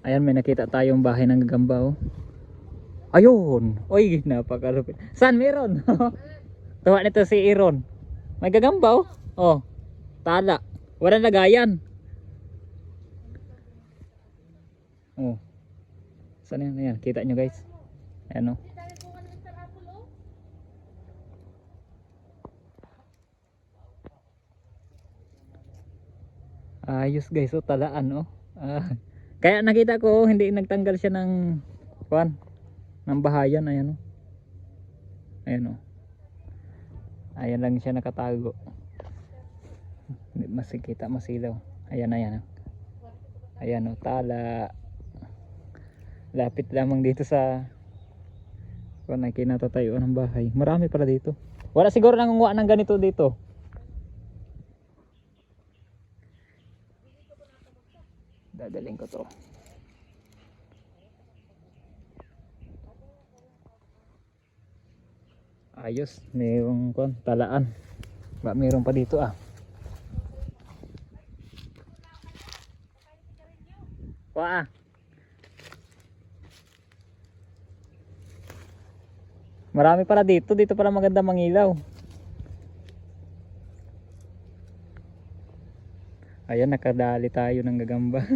Ayan, may nakita tayong bahay ng gagamba oh. Ayun. Uy, napakalupit. Saan meron? Tuwa nito si Iron. May gagamba oh. Oh. Tala. Walang lagayan. Oh. Saan yan? Ayan, kita nyo guys. Ayan oh. Ayos guys oh, talaan oh. Kaya nakita ko hindi nagtanggal siya ng kuan, ng bahayan. Ayan oh. Ayan oh. Ayan lang siya nakatago. Hindi masikita, masilaw. Ayan, ayan. Ayan o, tala. Lapit lamang dito sa kung na kinatatayuan ng bahay. Marami pala dito. Wala siguro nangunguha ng ganito dito. Dadaling ko to. Ayos, mayroong talaan. Ba, mayroon pa dito ah. Wah. Marami pala dito. Dito pala maganda mangilaw. Ayan, nakadali tayo ng gagamba.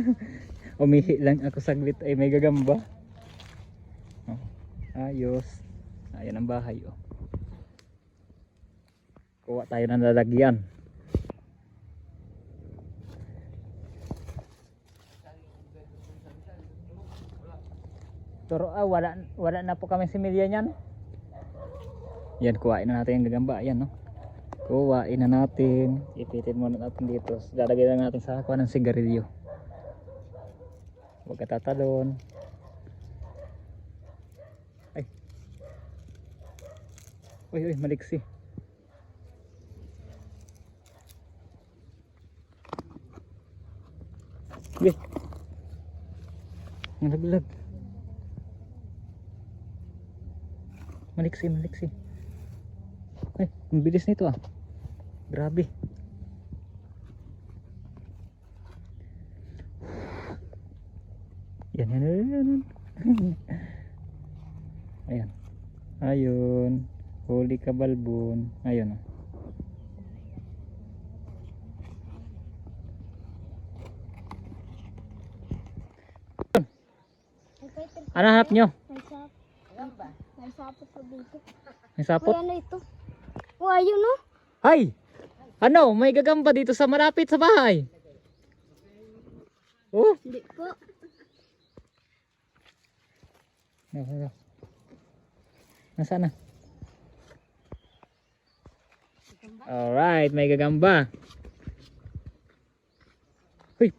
Umihi lang ako saglit ay may gagamba. Oh, ayos. Ayan ang bahay oh. Kuha tayo ng lalagyan. Pero wala na po kami similya niyan. Yan, kuhain na natin yung gagamba. Ayan no. Kuhain na natin. Ipitin muna natin dito. Lalagay lang natin sa kuha ng sigarilyo. Huwag ka tatalon. Ay. Uy, uy, maliksi. Uy. Nalaglag. Maliksi, maliksi. Ay, ang bilis nito ah. Grabe. Yan, yan, yan, yan. Ayan. Ayun. Huli ka balbon. Ayun oh. Ano hanap nyo? May sapot pa dito. May sapot? Uy, ano ito? Oh, ayun no? Ay! Ano? May gagamba dito sa malapit sa bahay. Oh? Hindi po. Nasaan na? Alright, may gagamba. Uy!